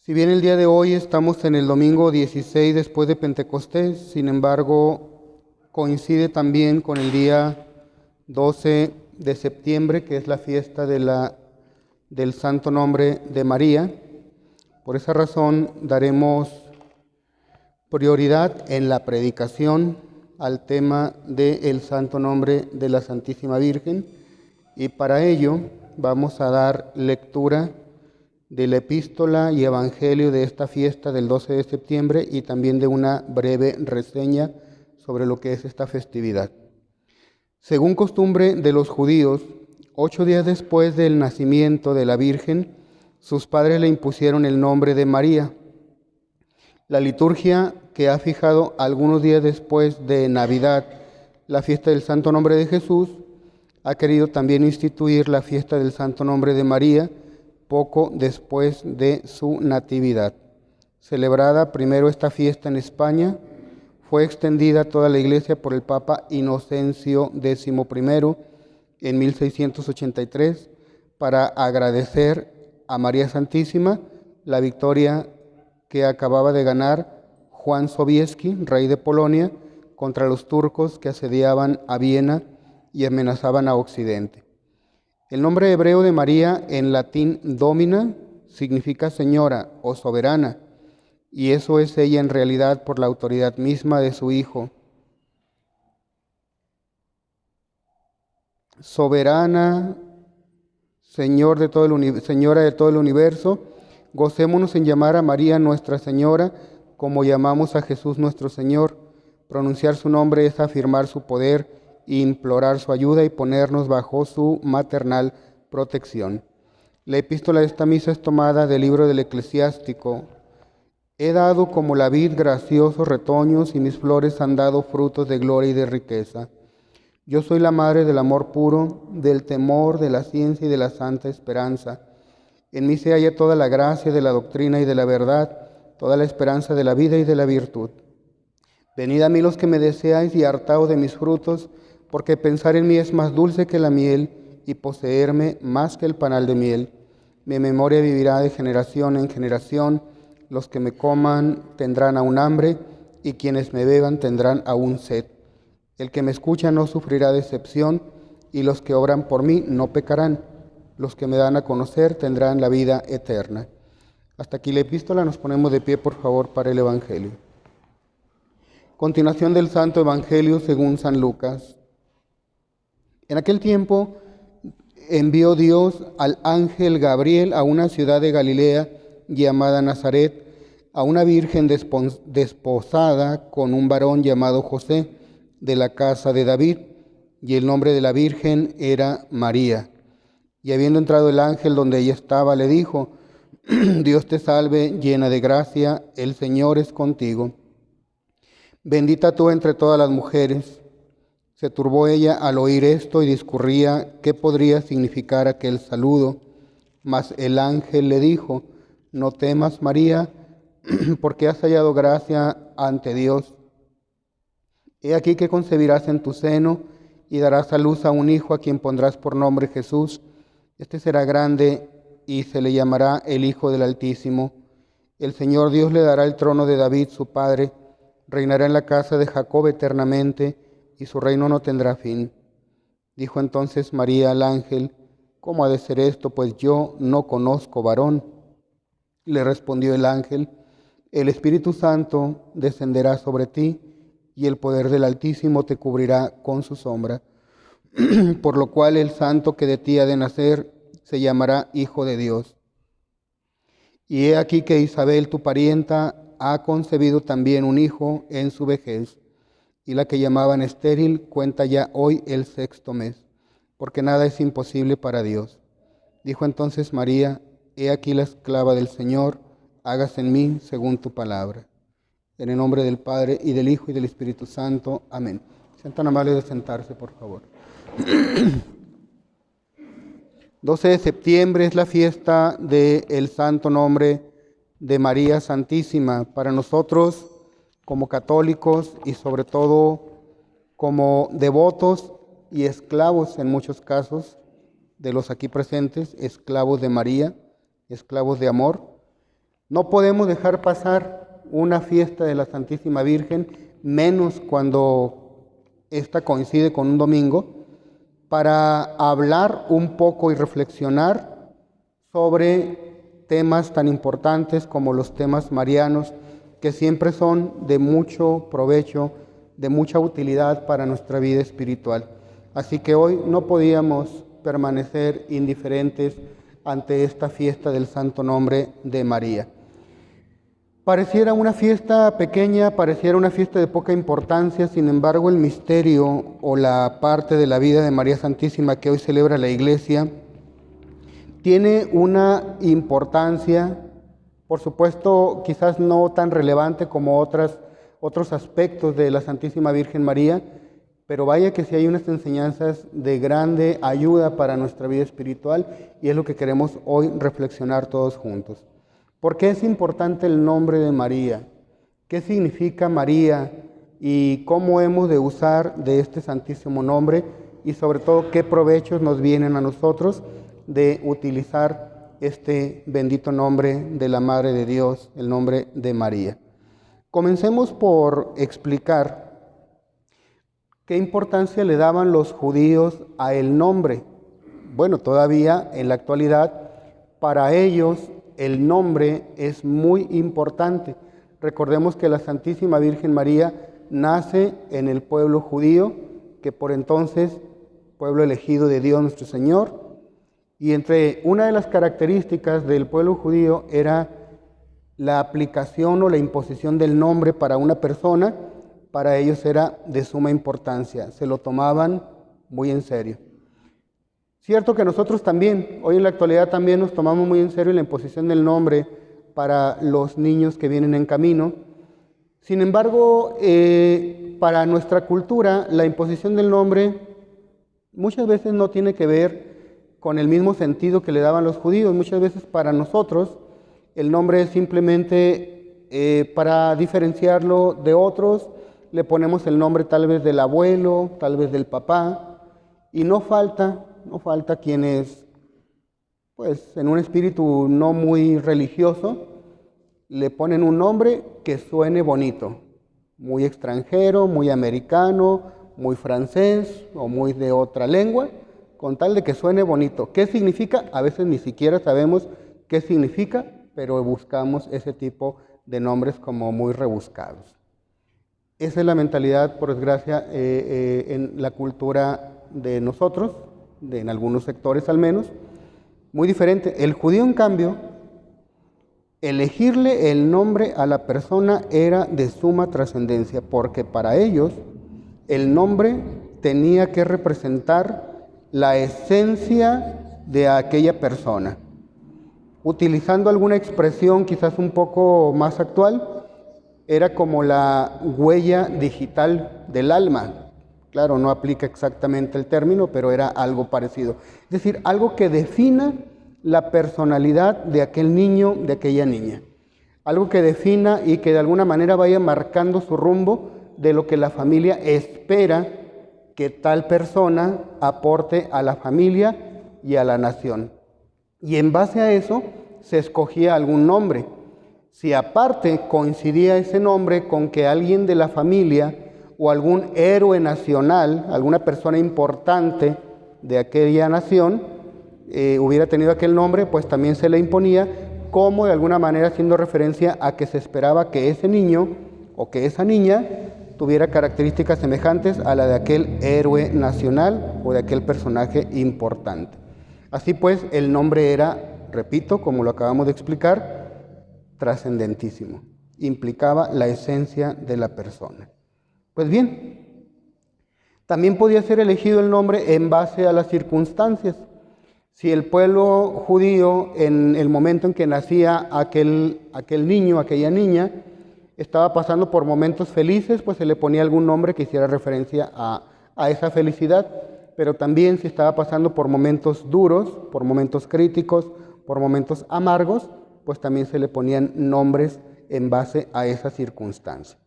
Si bien el día de hoy estamos en el domingo 16 después de Pentecostés, sin embargo, coincide también con el día 12 de septiembre, que es la fiesta del Santo Nombre de María. Por esa razón daremos prioridad en la predicación al tema del Santo Nombre de la Santísima Virgen, y para ello vamos a dar lectura de la epístola y evangelio de esta fiesta del 12 de septiembre y también de una breve reseña sobre lo que es esta festividad. Según costumbre de los judíos, 8 días después del nacimiento de la Virgen, sus padres le impusieron el nombre de María. La liturgia, que ha fijado algunos días después de Navidad la fiesta del Santo Nombre de Jesús, ha querido también instituir la fiesta del Santo Nombre de María poco después de su natividad. Celebrada primero esta fiesta en España, fue extendida a toda la Iglesia por el Papa Inocencio XI en 1683 para agradecer a María Santísima la victoria que acababa de ganar Juan Sobieski, rey de Polonia, contra los turcos que asediaban a Viena y amenazaban a Occidente. El nombre hebreo de María en latín Domina significa señora o soberana, y eso es ella en realidad por la autoridad misma de su Hijo. Soberana, señora de todo el universo, gocémonos en llamar a María Nuestra Señora, como llamamos a Jesús nuestro Señor. Pronunciar su nombre es afirmar su poder, implorar su ayuda y ponernos bajo su maternal protección. La epístola de esta misa es tomada del libro del Eclesiástico. He dado como la vid graciosos retoños y mis flores han dado frutos de gloria y de riqueza. Yo soy la madre del amor puro, del temor, de la ciencia y de la santa esperanza. En mí se halla toda la gracia de la doctrina y de la verdad, toda la esperanza de la vida y de la virtud. Venid a mí los que me deseáis y hartaos de mis frutos, porque pensar en mí es más dulce que la miel y poseerme más que el panal de miel. Mi memoria vivirá de generación en generación. Los que me coman tendrán aún hambre y quienes me beban tendrán aún sed. El que me escucha no sufrirá decepción y los que obran por mí no pecarán. Los que me dan a conocer tendrán la vida eterna. Hasta aquí la epístola. Nos ponemos de pie, por favor, para el Evangelio. Continuación del Santo Evangelio según San Lucas. En aquel tiempo envió Dios al ángel Gabriel a una ciudad de Galilea llamada Nazaret, a una virgen desposada con un varón llamado José, de la casa de David, y el nombre de la virgen era María. Y habiendo entrado el ángel donde ella estaba, le dijo: Dios te salve, llena de gracia, el Señor es contigo. Bendita tú entre todas las mujeres. Se turbó ella al oír esto y discurría qué podría significar aquel saludo. Mas el ángel le dijo: No temas, María, porque has hallado gracia ante Dios. He aquí que concebirás en tu seno y darás a luz a un hijo a quien pondrás por nombre Jesús. Este será grande y se le llamará el Hijo del Altísimo. El Señor Dios le dará el trono de David, su padre. Reinará en la casa de Jacob eternamente, y su reino no tendrá fin. Dijo entonces María al ángel: ¿Cómo ha de ser esto, pues yo no conozco varón? Le respondió el ángel: El Espíritu Santo descenderá sobre ti, y el poder del Altísimo te cubrirá con su sombra. Por lo cual el santo que de ti ha de nacer se llamará Hijo de Dios. Y he aquí que Isabel, tu parienta, ha concebido también un hijo en su vejez, y la que llamaban estéril cuenta ya hoy el 6º mes, porque nada es imposible para Dios. Dijo entonces María: He aquí la esclava del Señor, hágase en mí según tu palabra. En el nombre del Padre, y del Hijo, y del Espíritu Santo. Amén. Sean tan amables de sentarse, por favor. 12 de septiembre es la fiesta del Santo Nombre de María Santísima. Para nosotros, como católicos y sobre todo como devotos y esclavos en muchos casos de los aquí presentes, esclavos de María, esclavos de amor, No podemos dejar pasar una fiesta de la Santísima Virgen, menos cuando esta coincide con un domingo, para hablar un poco y reflexionar sobre temas tan importantes como los temas marianos, que siempre son de mucho provecho, de mucha utilidad para nuestra vida espiritual. Así que hoy no podíamos permanecer indiferentes ante esta fiesta del santo nombre de María. Pareciera una fiesta pequeña, pareciera una fiesta de poca importancia, sin embargo el misterio o la parte de la vida de María Santísima que hoy celebra la Iglesia tiene una importancia, por supuesto, quizás no tan relevante como otros aspectos de la Santísima Virgen María, pero vaya que sí hay unas enseñanzas de grande ayuda para nuestra vida espiritual y es lo que queremos hoy reflexionar todos juntos. ¿Por qué es importante el nombre de María? ¿Qué significa María? ¿Y cómo hemos de usar de este santísimo nombre? Y sobre todo, ¿qué provechos nos vienen a nosotros de utilizar este bendito nombre de la Madre de Dios, el nombre de María? Comencemos por explicar qué importancia le daban los judíos a el nombre. Bueno, todavía en la actualidad, para ellos el nombre es muy importante. Recordemos que la Santísima Virgen María nace en el pueblo judío, que por entonces, pueblo elegido de Dios nuestro Señor, y entre una de las características del pueblo judío era la aplicación o la imposición del nombre para una persona. Para ellos era de suma importancia, se lo tomaban muy en serio. Cierto que nosotros también, hoy en la actualidad también nos tomamos muy en serio la imposición del nombre para los niños que vienen en camino. Sin embargo, para nuestra cultura, la imposición del nombre muchas veces no tiene que ver con el mismo sentido que le daban los judíos. Muchas veces para nosotros el nombre es simplemente para diferenciarlo de otros. Le ponemos el nombre tal vez del abuelo, tal vez del papá, y no falta quienes, pues en un espíritu no muy religioso, le ponen un nombre que suene bonito, muy extranjero, muy americano, muy francés o muy de otra lengua, con tal de que suene bonito. ¿Qué significa? A veces ni siquiera sabemos qué significa, pero buscamos ese tipo de nombres como muy rebuscados. Esa es la mentalidad, por desgracia, en la cultura de nosotros, en algunos sectores al menos, muy diferente. El judío, en cambio, elegirle el nombre a la persona era de suma trascendencia, porque para ellos el nombre tenía que representar la esencia de aquella persona. Utilizando alguna expresión quizás un poco más actual, era como la huella digital del alma. Claro, no aplica exactamente el término, pero era algo parecido. Es decir, algo que defina la personalidad de aquel niño, de aquella niña. Algo que defina y que de alguna manera vaya marcando su rumbo de lo que la familia espera que tal persona aporte a la familia y a la nación. Y en base a eso se escogía algún nombre. Si aparte coincidía ese nombre con que alguien de la familia o algún héroe nacional, alguna persona importante de aquella nación, hubiera tenido aquel nombre, pues también se le imponía, como de alguna manera haciendo referencia a que se esperaba que ese niño o que esa niña tuviera características semejantes a la de aquel héroe nacional o de aquel personaje importante. Así pues, el nombre era, repito, como lo acabamos de explicar, trascendentísimo. Implicaba la esencia de la persona. Pues bien, también podía ser elegido el nombre en base a las circunstancias. Si el pueblo judío, en el momento en que nacía aquel niño, aquella niña, estaba pasando por momentos felices, pues se le ponía algún nombre que hiciera referencia a esa felicidad. Pero también si estaba pasando por momentos duros, por momentos críticos, por momentos amargos, pues también se le ponían nombres en base a esa circunstancia.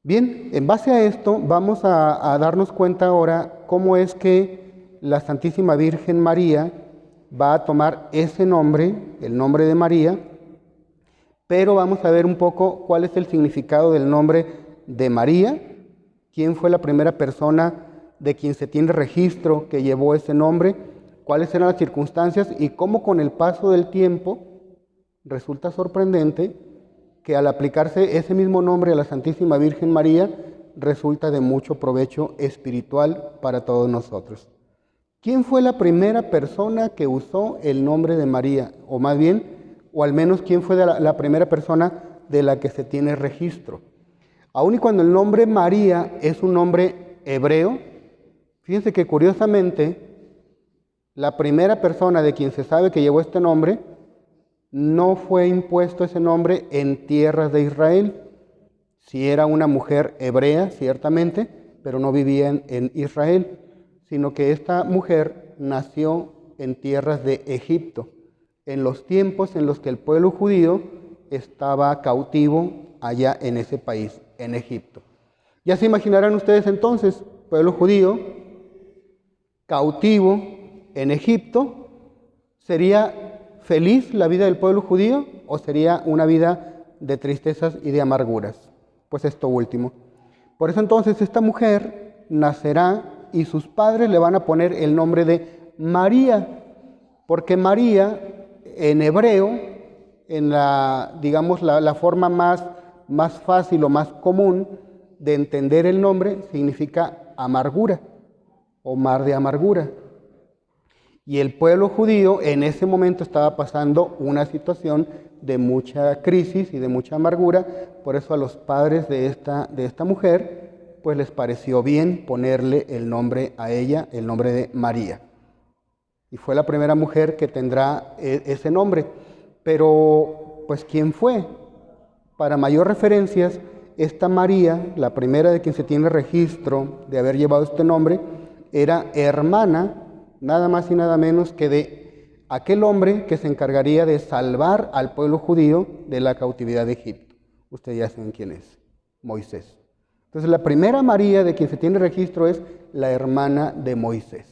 Bien, en base a esto vamos a darnos cuenta ahora cómo es que la Santísima Virgen María va a tomar ese nombre, el nombre de María, pero vamos a ver un poco cuál es el significado del nombre de María, quién fue la primera persona de quien se tiene registro que llevó ese nombre, cuáles eran las circunstancias y cómo con el paso del tiempo resulta sorprendente que al aplicarse ese mismo nombre a la Santísima Virgen María resulta de mucho provecho espiritual para todos nosotros. ¿Quién fue la primera persona que usó el nombre de María? O más bien, o al menos quién fue la primera persona de la que se tiene registro. Aun y cuando el nombre María es un nombre hebreo, fíjense que curiosamente la primera persona de quien se sabe que llevó este nombre no fue impuesto ese nombre en tierras de Israel. Sí era una mujer hebrea, ciertamente, pero no vivía en Israel, sino que esta mujer nació en tierras de Egipto, en los tiempos en los que el pueblo judío estaba cautivo allá en ese país, en Egipto. Ya se imaginarán ustedes entonces, pueblo judío, cautivo en Egipto, ¿sería feliz la vida del pueblo judío o sería una vida de tristezas y de amarguras? Pues esto último. Por eso entonces esta mujer nacerá y sus padres le van a poner el nombre de María, porque María en hebreo, en la forma más fácil o más común de entender el nombre, significa amargura o mar de amargura. Y el pueblo judío en ese momento estaba pasando una situación de mucha crisis y de mucha amargura, por eso a los padres de esta mujer, pues les pareció bien ponerle el nombre a ella, el nombre de María. Y fue la primera mujer que tendrá ese nombre. Pero, pues, ¿quién fue? Para mayor referencias, esta María, la primera de quien se tiene registro de haber llevado este nombre, era hermana, nada más y nada menos que de aquel hombre que se encargaría de salvar al pueblo judío de la cautividad de Egipto. Ustedes ya saben quién es, Moisés. Entonces la primera María de quien se tiene registro es la hermana de Moisés.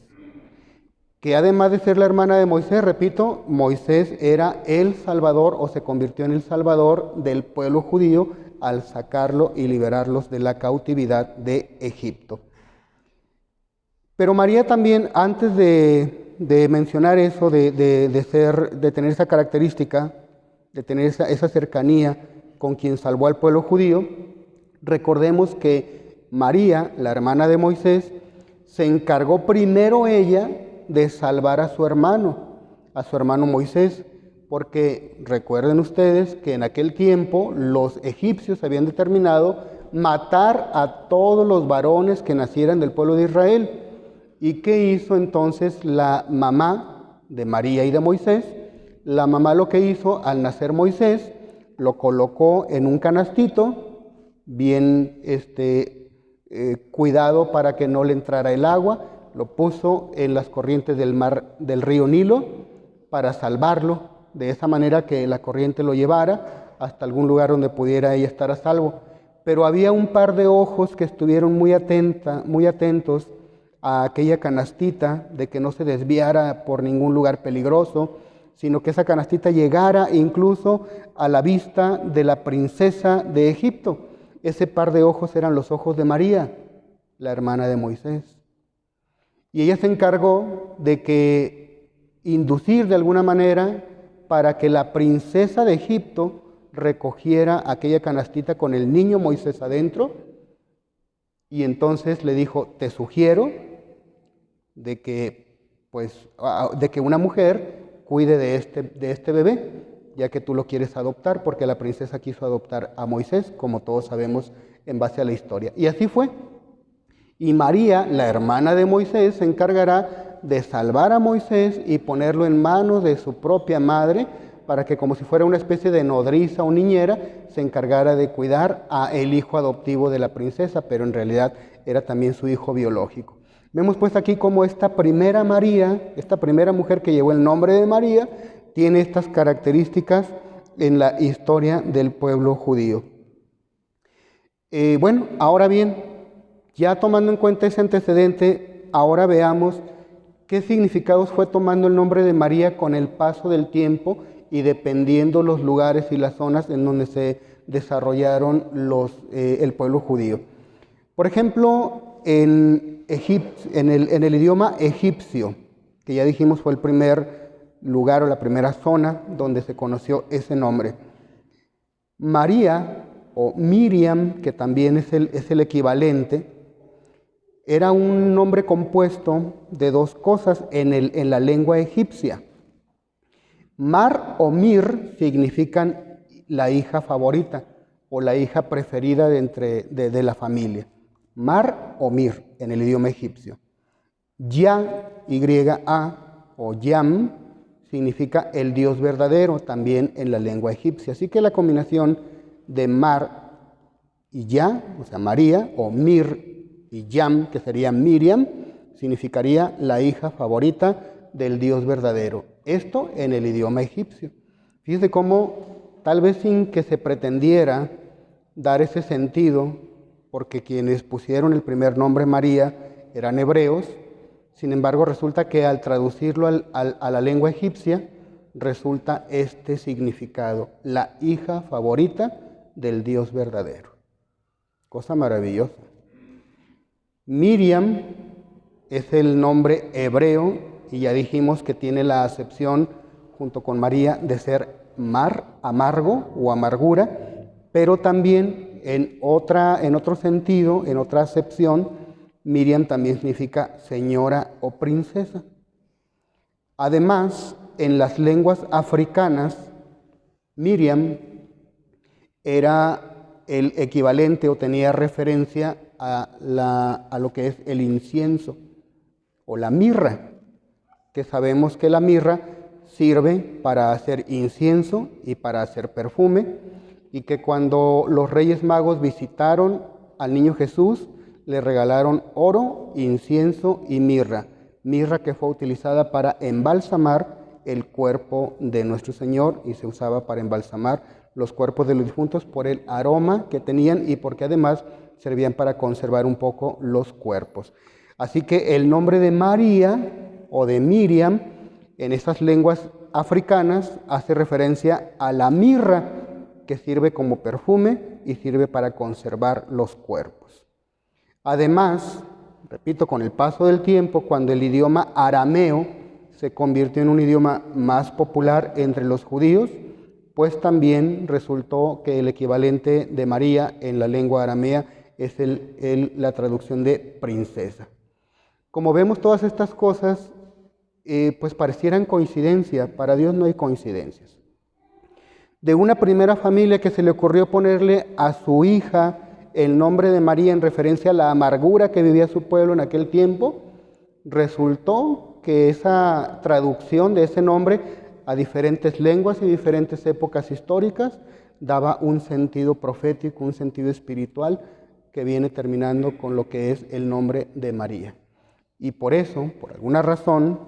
Que además de ser la hermana de Moisés, repito, Moisés era el salvador o se convirtió en el salvador del pueblo judío al sacarlo y liberarlos de la cautividad de Egipto. Pero María también, antes de mencionar eso, de tener esa característica, de tener esa cercanía con quien salvó al pueblo judío, recordemos que María, la hermana de Moisés, se encargó primero ella de salvar a su hermano Moisés, porque recuerden ustedes que en aquel tiempo los egipcios habían determinado matar a todos los varones que nacieran del pueblo de Israel. ¿Y qué hizo entonces la mamá de María y de Moisés? La mamá lo que hizo al nacer Moisés, lo colocó en un canastito, bien cuidado para que no le entrara el agua, lo puso en las corrientes del río Nilo para salvarlo, de esa manera que la corriente lo llevara hasta algún lugar donde pudiera ella estar a salvo. Pero había un par de ojos que estuvieron muy atentos a aquella canastita, de que no se desviara por ningún lugar peligroso, sino que esa canastita llegara incluso a la vista de la princesa de Egipto. Ese par de ojos eran los ojos de María, la hermana de Moisés. Y ella se encargó de inducir de alguna manera para que la princesa de Egipto recogiera aquella canastita con el niño Moisés adentro, y entonces le dijo: te sugiero de que una mujer cuide de este bebé, ya que tú lo quieres adoptar, porque la princesa quiso adoptar a Moisés, como todos sabemos en base a la historia. Y así fue. Y María, la hermana de Moisés, se encargará de salvar a Moisés y ponerlo en manos de su propia madre, para que, como si fuera una especie de nodriza o niñera, se encargara de cuidar a el hijo adoptivo de la princesa, pero en realidad era también su hijo biológico. Vemos pues aquí cómo esta primera María, esta primera mujer que llevó el nombre de María, tiene estas características en la historia del pueblo judío. Ahora bien, ya tomando en cuenta ese antecedente, ahora veamos qué significados fue tomando el nombre de María con el paso del tiempo y dependiendo los lugares y las zonas en donde se desarrollaron el pueblo judío. Por ejemplo, en el idioma egipcio, que ya dijimos fue el primer lugar o la primera zona donde se conoció ese nombre. María o Miriam, que también es el equivalente, era un nombre compuesto de dos cosas en la lengua egipcia. Mar o Mir significan la hija favorita o la hija preferida de la familia. Mar o Mir en el idioma egipcio. Ya, Y-A o Yam, significa el Dios verdadero también en la lengua egipcia. Así que la combinación de Mar y Ya, o sea, María, o Mir y Yam, que sería Miriam, significaría la hija favorita del Dios verdadero. Esto en el idioma egipcio. Fíjense cómo, tal vez sin que se pretendiera dar ese sentido, porque quienes pusieron el primer nombre María eran hebreos, sin embargo resulta que al traducirlo a la lengua egipcia, resulta este significado, la hija favorita del Dios verdadero. Cosa maravillosa. Miriam es el nombre hebreo y ya dijimos que tiene la acepción, junto con María, de ser mar, amargo o amargura, pero también en otro sentido, en otra acepción, Miriam también significa señora o princesa. Además, en las lenguas africanas, Miriam era el equivalente o tenía referencia a lo que es el incienso o la mirra, que sabemos que la mirra sirve para hacer incienso y para hacer perfume, y que cuando los Reyes Magos visitaron al niño Jesús, le regalaron oro, incienso y mirra. Mirra que fue utilizada para embalsamar el cuerpo de nuestro Señor y se usaba para embalsamar los cuerpos de los difuntos por el aroma que tenían y porque además servían para conservar un poco los cuerpos. Así que el nombre de María o de Miriam en estas lenguas africanas hace referencia a la mirra que sirve como perfume y sirve para conservar los cuerpos. Además, repito, con el paso del tiempo, cuando el idioma arameo se convirtió en un idioma más popular entre los judíos, pues también resultó que el equivalente de María en la lengua aramea es la traducción de princesa. Como vemos, todas estas cosas pues parecieran coincidencia. Para Dios no hay coincidencias. De una primera familia que se le ocurrió ponerle a su hija el nombre de María en referencia a la amargura que vivía su pueblo en aquel tiempo, resultó que esa traducción de ese nombre a diferentes lenguas y diferentes épocas históricas daba un sentido profético, un sentido espiritual que viene terminando con lo que es el nombre de María. Y por eso, por alguna razón,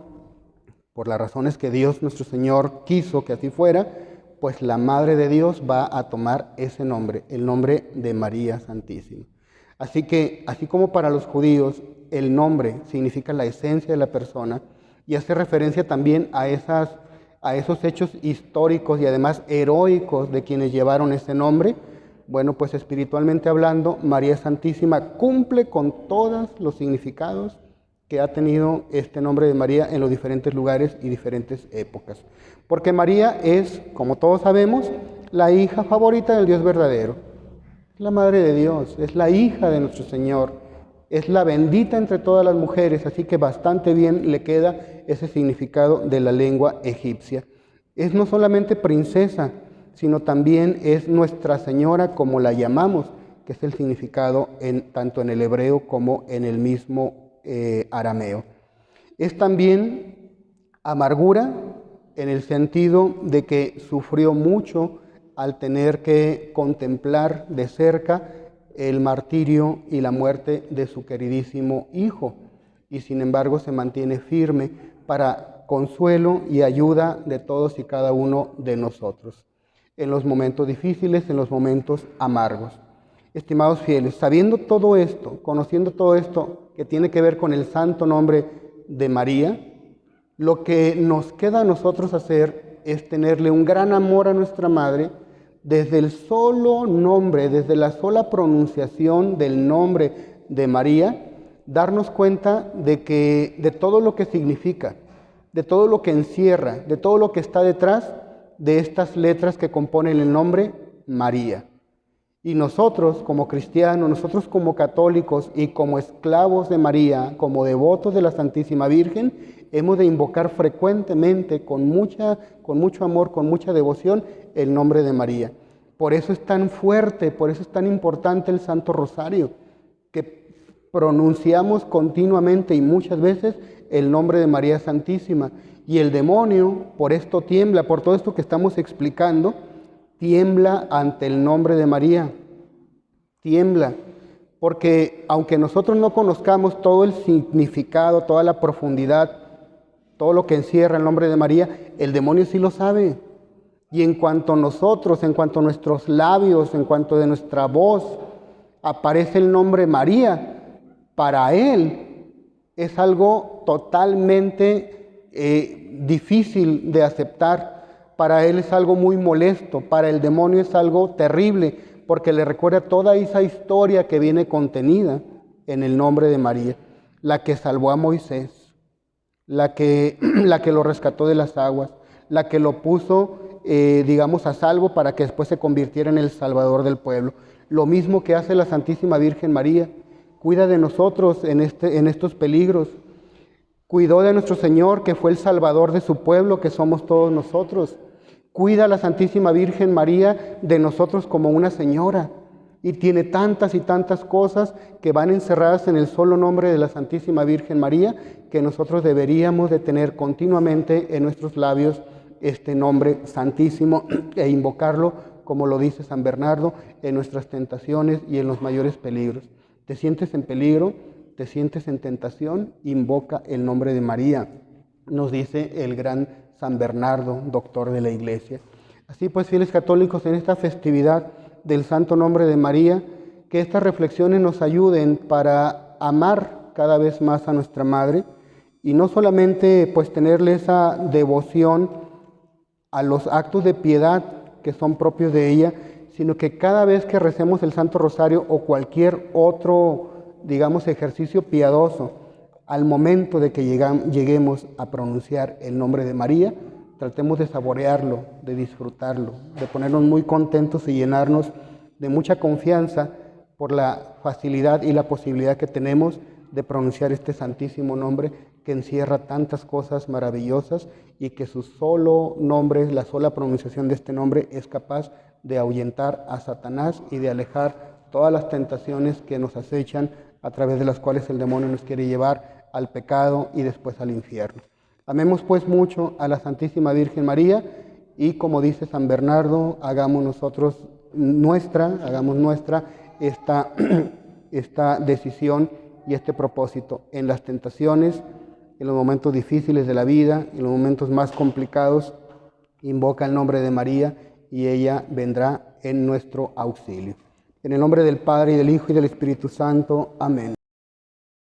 por las razones que Dios nuestro Señor quiso que así fuera, pues la Madre de Dios va a tomar ese nombre, el nombre de María Santísima. Así que, así como para los judíos el nombre significa la esencia de la persona y hace referencia también a esos hechos históricos y además heroicos de quienes llevaron ese nombre, bueno, pues espiritualmente hablando, María Santísima cumple con todos los significados que ha tenido este nombre de María en los diferentes lugares y diferentes épocas. Porque María es, como todos sabemos, la hija favorita del Dios verdadero. Es la Madre de Dios, es la hija de nuestro Señor, es la bendita entre todas las mujeres, así que bastante bien le queda ese significado de la lengua egipcia. Es no solamente princesa, sino también es Nuestra Señora, como la llamamos, que es el significado tanto en el hebreo como en el mismo arameo. Es también amargura en el sentido de que sufrió mucho al tener que contemplar de cerca el martirio y la muerte de su queridísimo hijo, y sin embargo se mantiene firme para consuelo y ayuda de todos y cada uno de nosotros, en los momentos difíciles, en los momentos amargos. Estimados fieles, sabiendo todo esto, conociendo todo esto que tiene que ver con el santo nombre de María, lo que nos queda a nosotros hacer es tenerle un gran amor a nuestra Madre, desde el solo nombre, desde la sola pronunciación del nombre de María, darnos cuenta de todo lo que significa, de todo lo que encierra, de todo lo que está detrás de estas letras que componen el nombre María. Y nosotros como cristianos, nosotros como católicos y como esclavos de María, como devotos de la Santísima Virgen, hemos de invocar frecuentemente, con mucho amor, con mucha devoción, el nombre de María. Por eso es tan fuerte, por eso es tan importante el Santo Rosario, que pronunciamos continuamente y muchas veces el nombre de María Santísima. Y el demonio, por esto tiembla, por todo esto que estamos explicando, tiembla ante el nombre de María. Tiembla, porque aunque nosotros no conozcamos todo el significado, toda la profundidad, todo lo que encierra el nombre de María, el demonio sí lo sabe. Y en cuanto nosotros, en cuanto nuestros labios, en cuanto de nuestra voz aparece el nombre María, para él es algo totalmente difícil de aceptar. Para él es algo muy molesto, para el demonio es algo terrible, porque le recuerda toda esa historia que viene contenida en el nombre de María, la que salvó a Moisés, la que lo rescató de las aguas, la que lo puso, a salvo para que después se convirtiera en el Salvador del pueblo. Lo mismo que hace la Santísima Virgen María, cuida de nosotros en estos peligros. Cuidó de nuestro Señor, que fue el Salvador de su pueblo, que somos todos nosotros. Cuida a la Santísima Virgen María de nosotros como una señora. Y tiene tantas y tantas cosas que van encerradas en el solo nombre de la Santísima Virgen María, que nosotros deberíamos de tener continuamente en nuestros labios este nombre santísimo e invocarlo, como lo dice San Bernardo, en nuestras tentaciones y en los mayores peligros. ¿Te sientes en peligro? ¿Te sientes en tentación? Invoca el nombre de María, nos dice el gran San Bernardo, doctor de la Iglesia. Así pues, fieles católicos, en esta festividad del santo nombre de María, que estas reflexiones nos ayuden para amar cada vez más a nuestra Madre y no solamente pues tenerle esa devoción a los actos de piedad que son propios de ella, sino que cada vez que recemos el Santo Rosario o cualquier otro, ejercicio piadoso, al momento de que lleguemos a pronunciar el nombre de María, tratemos de saborearlo, de disfrutarlo, de ponernos muy contentos y llenarnos de mucha confianza por la facilidad y la posibilidad que tenemos de pronunciar este santísimo nombre que encierra tantas cosas maravillosas y que su solo nombre, la sola pronunciación de este nombre es capaz de ahuyentar a Satanás y de alejar todas las tentaciones que nos acechan, a través de las cuales el demonio nos quiere llevar al pecado y después al infierno. Amemos pues mucho a la Santísima Virgen María y, como dice San Bernardo, hagamos nuestra esta decisión y este propósito en las tentaciones, en los momentos difíciles de la vida, en los momentos más complicados. Invoca el nombre de María y ella vendrá en nuestro auxilio. En el nombre del Padre, y del Hijo, y del Espíritu Santo. Amén.